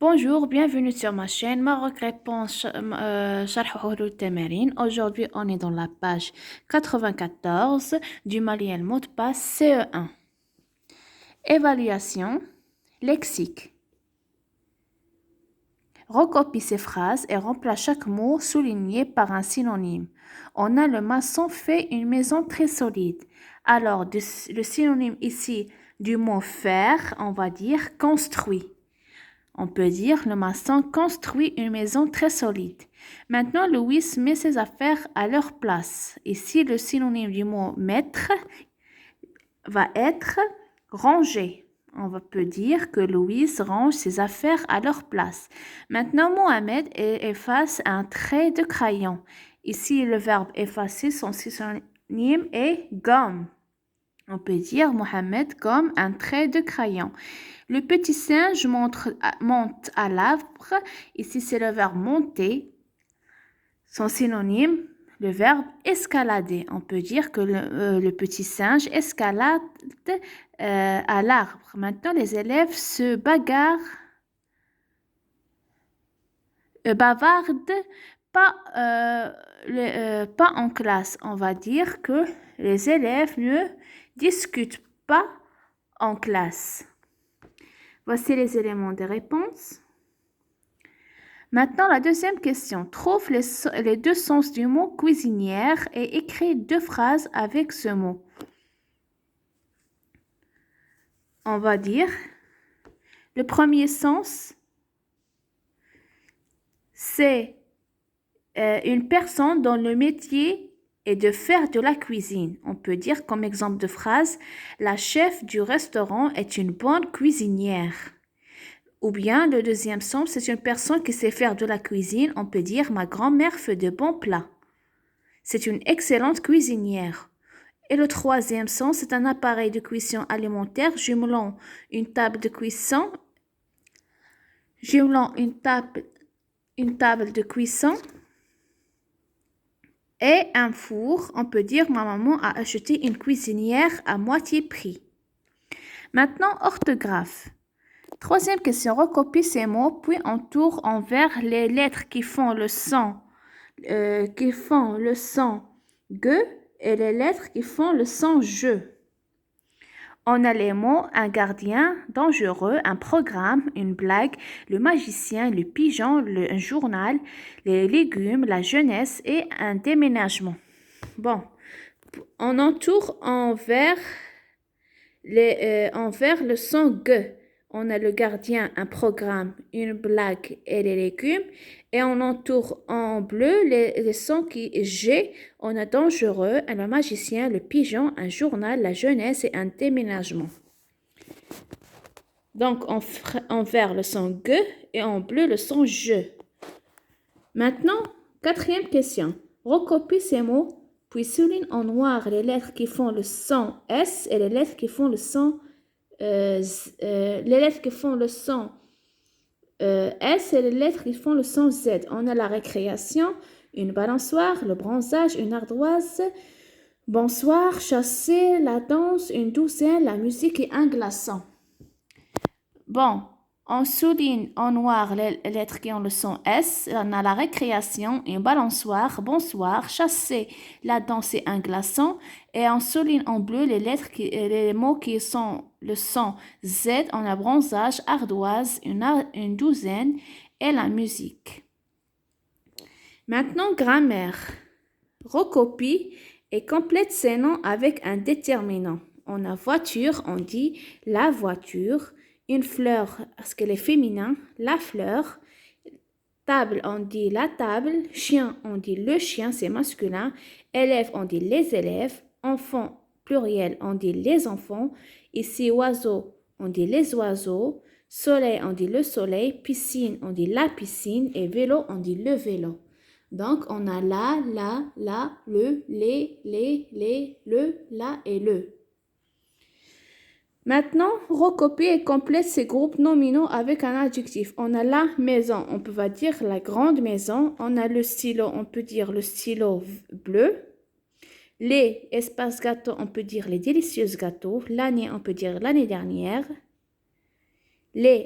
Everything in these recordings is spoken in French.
Bonjour, bienvenue sur ma chaîne Maroc Réponse Sharh Huruf Tamarin. Aujourd'hui, on est dans la page 94 du manuel mot de passe CE1. Évaluation, lexique. Recopie ces phrases et remplace chaque mot souligné par un synonyme. On a le maçon fait une maison très solide. Alors, le synonyme ici du mot faire, on va dire construit. On peut dire le maçon construit une maison très solide. Maintenant, Louis met ses affaires à leur place. Ici, le synonyme du mot mettre va être ranger. Peut dire que Louis range ses affaires à leur place. Maintenant, Mohamed efface un trait de crayon. Ici, le verbe effacer, son synonyme est gomme. On peut dire Mohamed comme un trait de crayon. Le petit singe monte à l'arbre. Ici, c'est le verbe monter. Son synonyme, le verbe escalader. On peut dire que le petit singe escalade à l'arbre. Maintenant, les élèves se bavardent pas en classe. On va dire que les élèves ne discutent pas en classe. Voici les éléments de réponse. Maintenant, la deuxième question. Trouve les deux sens du mot cuisinière et écris deux phrases avec ce mot. On va dire, le premier sens, c'est une personne dont le métier est de faire de la cuisine. On peut dire comme exemple de phrase, la chef du restaurant est une bonne cuisinière. Ou bien le deuxième sens, c'est une personne qui sait faire de la cuisine. On peut dire ma grand-mère fait de bons plats. C'est une excellente cuisinière. Et le troisième sens, c'est un appareil de cuisson alimentaire jumelant une table de cuisson, de cuisson et un four. On peut dire ma maman a acheté une cuisinière à moitié prix. Maintenant, orthographe. Troisième question, recopie ces mots, puis entoure envers les lettres qui font le son G et les lettres qui font le son je. On a les mots un gardien, dangereux, un programme, une blague, le magicien, le pigeon, un journal, les légumes, la jeunesse et un déménagement. Bon, on entoure envers le son G. On a le gardien, un programme, une blague et les légumes. Et on entoure en bleu les sons qui G. On a dangereux, le magicien, le pigeon, un journal, la jeunesse et un déménagement. Donc, en vert le son G et en bleu le son je. Maintenant, quatrième question. Recopie ces mots, puis souligne en noir les lettres qui font le son S et les lettres qui font le son S et les lettres qui font le son Z. On a la récréation, une balançoire, le bronzage, une ardoise, bonsoir, chasser, la danse, une douzaine, la musique et un glaçon. Bon, on souligne en noir les lettres qui ont le son S. On a la récréation, une balançoire, bonsoir, chasser, la danse et un glaçon. Et on souligne en bleu les mots qui sont le son Z. On a bronzage, ardoise, une douzaine et la musique. Maintenant, grammaire. Recopie et complète ces noms avec un déterminant. On a voiture, on dit la voiture. Une fleur, parce qu'elle est féminin, la fleur. Table, on dit la table. Chien, on dit le chien, c'est masculin. Élève, on dit les élèves. Enfant, pluriel, on dit les enfants. Ici, oiseau, on dit les oiseaux. Soleil, on dit le soleil. Piscine, on dit la piscine. Et vélo, on dit le vélo. Donc, on a la, le, les, le, la et le. Maintenant, recopie et complète ces groupes nominaux avec un adjectif. On a la maison, on peut dire la grande maison. On a le stylo, on peut dire le stylo bleu. Les espaces gâteaux, on peut dire les délicieux gâteaux. L'année, on peut dire l'année dernière.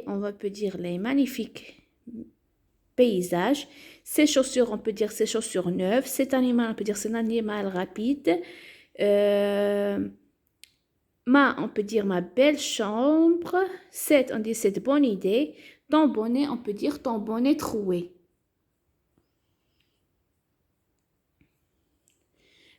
on va peut dire les magnifiques paysages. Ces chaussures, on peut dire ces chaussures neuves. Cet animal, on peut dire c'est un animal rapide. On peut dire ma belle chambre. On dit cette bonne idée. Ton bonnet, on peut dire ton bonnet troué.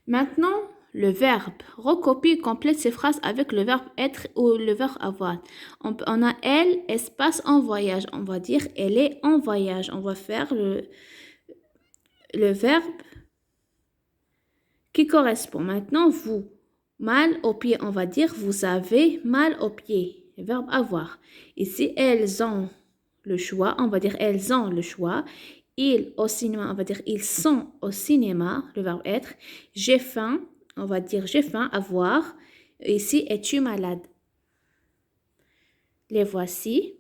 Maintenant, le verbe. Recopie et complète ces phrases avec le verbe être ou le verbe avoir. On a elle, espace en voyage. On va dire elle est en voyage. On va faire le verbe qui correspond. Maintenant, vous. Mal au pied, on va dire vous avez mal au pied. Le verbe avoir. Ici, elles ont le choix. On va dire elles ont le choix. Ils au cinéma, on va dire ils sont au cinéma. Le verbe être. J'ai faim. On va dire j'ai faim, avoir. Ici, es-tu malade? Les voici.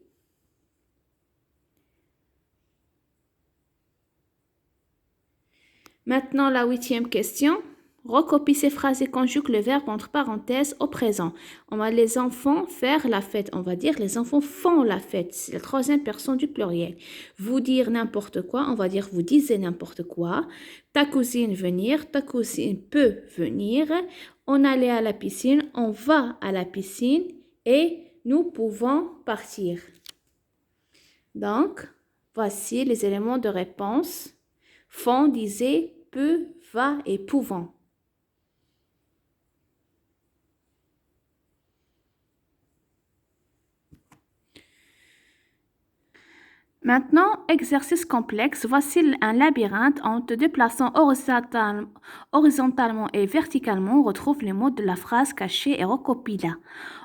Maintenant, la 8e question. Recopie ces phrases et conjugue le verbe entre parenthèses au présent. On va les enfants faire la fête. On va dire les enfants font la fête. C'est la 3e personne du pluriel. Vous dire n'importe quoi. On va dire vous disiez n'importe quoi. Ta cousine venir. Ta cousine peut venir. On allait à la piscine. On va à la piscine. Et nous pouvons partir. Donc, voici les éléments de réponse. Font, disait, peut, va et pouvant. Maintenant, exercice complexe. Voici un labyrinthe. En te déplaçant horizontalement et verticalement, on retrouve les mots de la phrase cachée et recopie-la.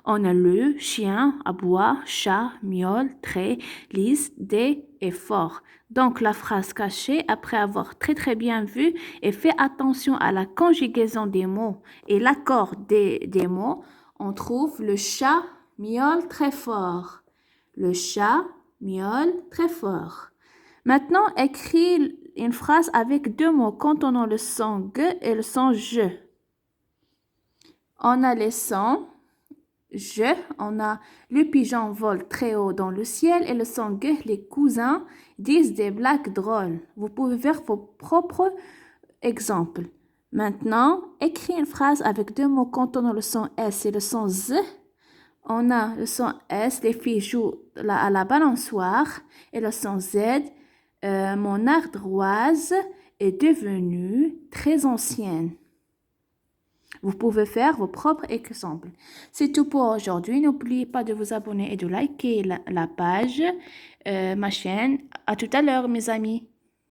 On a le, chien, aboie, chat, miaule, trait, lisse, dé et fort. Donc, la phrase cachée, après avoir très bien vu et fait attention à la conjugaison des mots et l'accord des mots, on trouve le chat miaule très fort. Le chat miaule très fort. Maintenant, écris une phrase avec 2 mots contenant le son G et le son je. On a les sons je, on a le pigeon vole très haut dans le ciel et le son G, les cousins disent des blagues drôles. Vous pouvez faire vos propres exemples. Maintenant, écris une phrase avec 2 mots contenant le son S et le son Z. On a le son S, les filles jouent à la balançoire. Et le son Z, mon ardoise est devenue très ancienne. Vous pouvez faire vos propres exemples. C'est tout pour aujourd'hui. N'oubliez pas de vous abonner et de liker la page, ma chaîne. À tout à l'heure, mes amis.